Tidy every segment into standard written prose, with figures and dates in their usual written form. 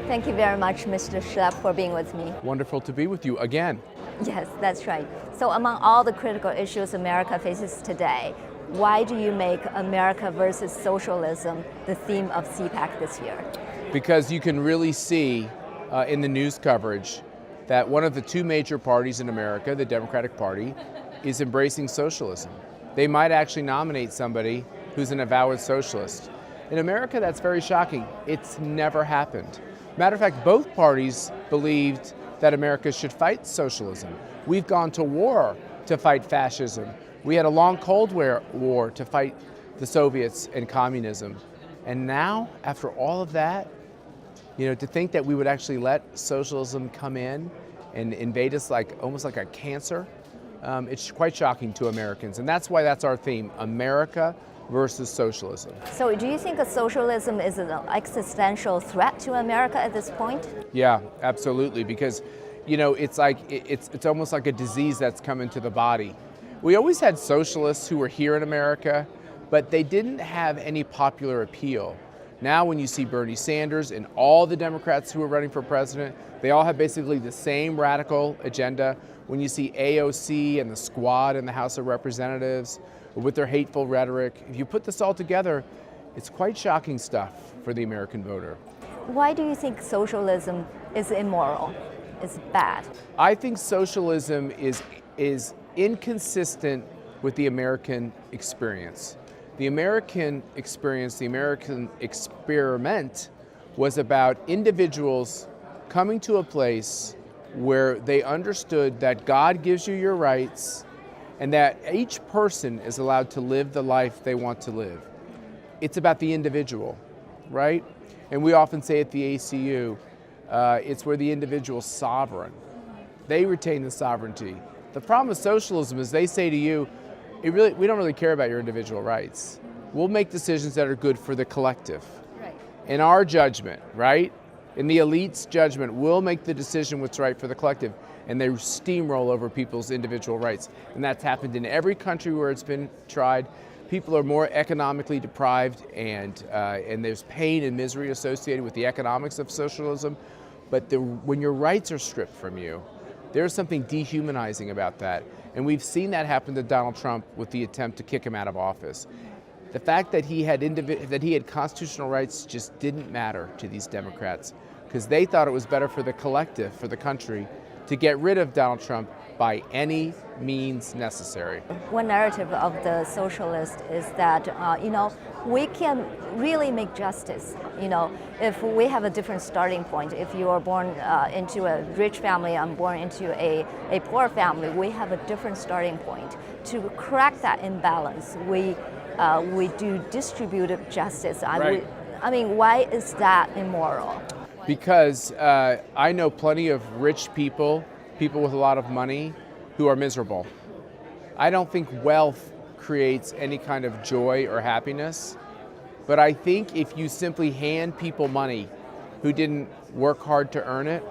Thank you very much, Mr. Schlapp, for being with me. Wonderful to be with you again. Yes, that's right. So among all the critical issues America faces today, why do you make America versus socialism the theme of CPAC this year? Because you can really see in the news coverage that one of the two major parties in America, the Democratic Party, is embracing socialism. They might actually nominate somebody who's an avowed socialist. In America, that's very shocking. It's never happened. Matter of fact, both parties believed that America should fight socialism. We've gone to war to fight fascism. We had a long Cold War to fight the Soviets and communism. And now, after all of that, to think that we would actually let socialism come in and invade us almost like a cancer, it's quite shocking to Americans. And that's why that's our theme, America versus socialism. So do you think that socialism is an existential threat to America at this point? Yeah, absolutely, because it's almost like a disease that's come into the body. We always had socialists who were here in America, but they didn't have any popular appeal. Now when you see Bernie Sanders and all the Democrats who are running for president, they all have basically the same radical agenda. When you see AOC and the Squad in the House of Representatives with their hateful rhetoric, if you put this all together, it's quite shocking stuff for the American voter. Why do you think socialism is immoral, is bad? I think socialism is inconsistent with the American experience. The American experience, the American experiment, was about individuals coming to a place where they understood that God gives you your rights and that each person is allowed to live the life they want to live. It's about the individual, right? And we often say at the ACU, it's where the individual's sovereign. They retain the sovereignty. The problem with socialism is they say to you, we don't really care about your individual rights. We'll make decisions that are good for the collective. Right. In our judgment, right? In the elite's judgment, we'll make the decision what's right for the collective, and they steamroll over people's individual rights. And that's happened in every country where it's been tried. People are more economically deprived, and there's pain and misery associated with the economics of socialism. But when your rights are stripped from you, there's something dehumanizing about that. And we've seen that happen to Donald Trump with the attempt to kick him out of office. The fact that he had constitutional rights just didn't matter to these Democrats because they thought it was better for the collective, for the country, to get rid of Donald Trump by any means necessary. One narrative of the socialist is that, we can really make justice, if we have a different starting point. If you are born into a rich family, I'm born into a poor family, we have a different starting point. To correct that imbalance, we do distributive justice. Right. Why is that immoral? Because I know plenty of rich people with a lot of money, who are miserable. I don't think wealth creates any kind of joy or happiness, but I think if you simply hand people money who didn't work hard to earn it,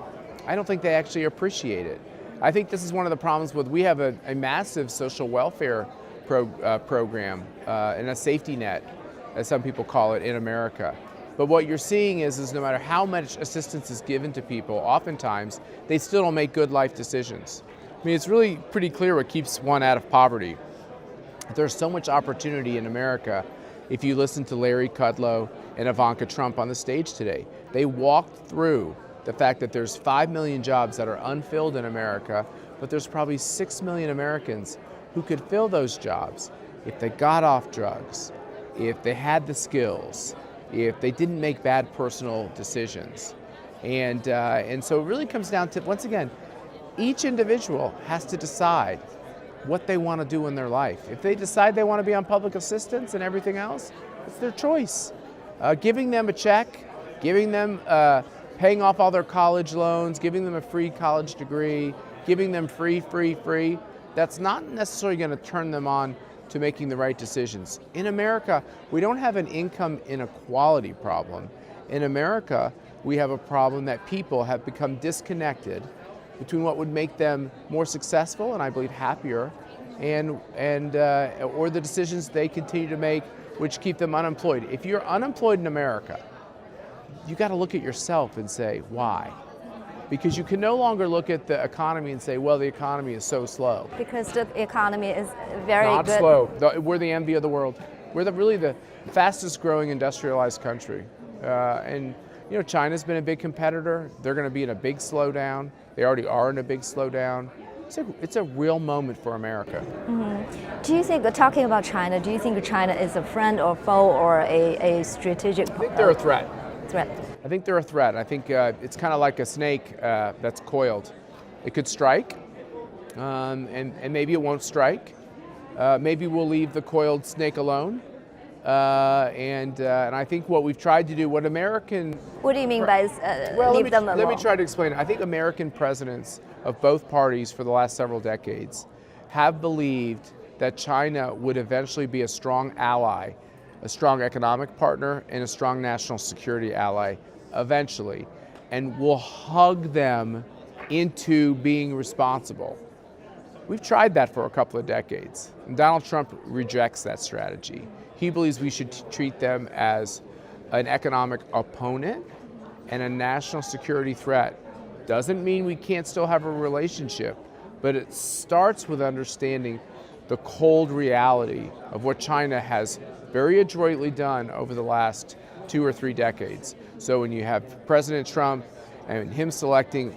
I don't think they actually appreciate it. I think this is one of the problems we have a massive social welfare program and a safety net, as some people call it, in America. But what you're seeing is no matter how much assistance is given to people, oftentimes they still don't make good life decisions. It's really pretty clear what keeps one out of poverty. There's so much opportunity in America. If you listen to Larry Kudlow and Ivanka Trump on the stage today, they walked through the fact that there's 5 million jobs that are unfilled in America, but there's probably 6 million Americans who could fill those jobs if they got off drugs, if they had the skills, if they didn't make bad personal decisions. And so it really comes down to, once again, each individual has to decide what they want to do in their life. If they decide they want to be on public assistance and everything else, it's their choice. Giving them a check, giving them, paying off all their college loans, giving them a free college degree, giving them free, that's not necessarily going to turn them on to making the right decisions. In America, we don't have an income inequality problem. In America, we have a problem that people have become disconnected between what would make them more successful and I believe happier, or the decisions they continue to make which keep them unemployed. If you're unemployed in America, you got to look at yourself and say, why? Because you can no longer look at the economy and say, well, the economy is so slow. Because the economy is very Not good. slow. We're the envy of the world. We're really the fastest growing industrialized country. And China's been a big competitor. They're going to be in a big slowdown. They already are in a big slowdown. It's a real moment for America. Mm-hmm. Do you think, talking about China, do you think China is a friend or foe or a strategic? I think they're a threat. Threat. I think they're a threat. I think it's kind of like a snake that's coiled. It could strike, and maybe it won't strike. Maybe we'll leave the coiled snake alone. And I think what we've tried to do, what American... What do you mean by leave them alone? Let me try to explain it. I think American presidents of both parties for the last several decades have believed that China would eventually be a strong ally, a strong economic partner, and a strong national security ally eventually, and will hug them into being responsible. We've tried that for a couple of decades, and Donald Trump rejects that strategy. He believes we should treat them as an economic opponent and a national security threat. Doesn't mean we can't still have a relationship, but it starts with understanding the cold reality of what China has very adroitly done over the last 2 or 3 decades. So when you have President Trump and him selecting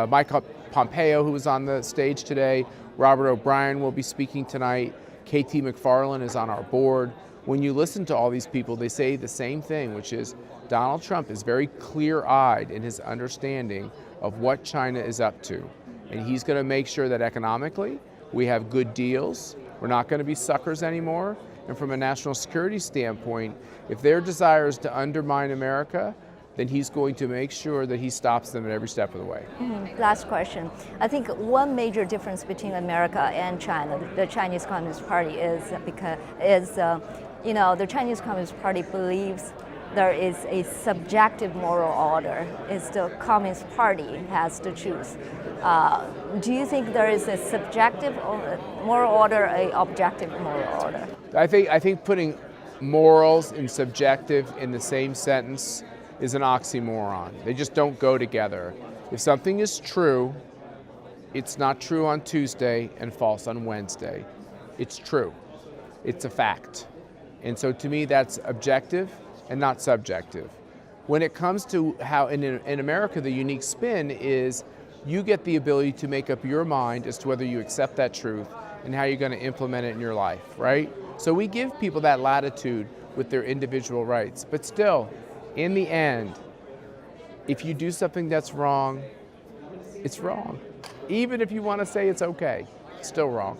Mike Pompeo, who was on the stage today, Robert O'Brien will be speaking tonight, KT McFarland is on our board. When you listen to all these people, they say the same thing, which is Donald Trump is very clear-eyed in his understanding of what China is up to. And he's going to make sure that economically we have good deals. We're not going to be suckers anymore. And from a national security standpoint, if their desire is to undermine America, then he's going to make sure that he stops them at every step of the way. Mm-hmm. Last question. I think one major difference between America and China, the Chinese Communist Party, is the Chinese Communist Party believes there is a subjective moral order. It's the Communist Party has to choose. Do you think there is a subjective moral order, an objective moral order? I think putting morals and subjective in the same sentence is an oxymoron. They just don't go together. If something is true, it's not true on Tuesday and false on Wednesday. It's true. It's a fact. And so to me, that's objective and not subjective. When it comes to how in America, the unique spin is you get the ability to make up your mind as to whether you accept that truth and how you're going to implement it in your life, right? So we give people that latitude with their individual rights. But still, in the end, if you do something that's wrong, it's wrong. Even if you want to say it's okay, it's still wrong.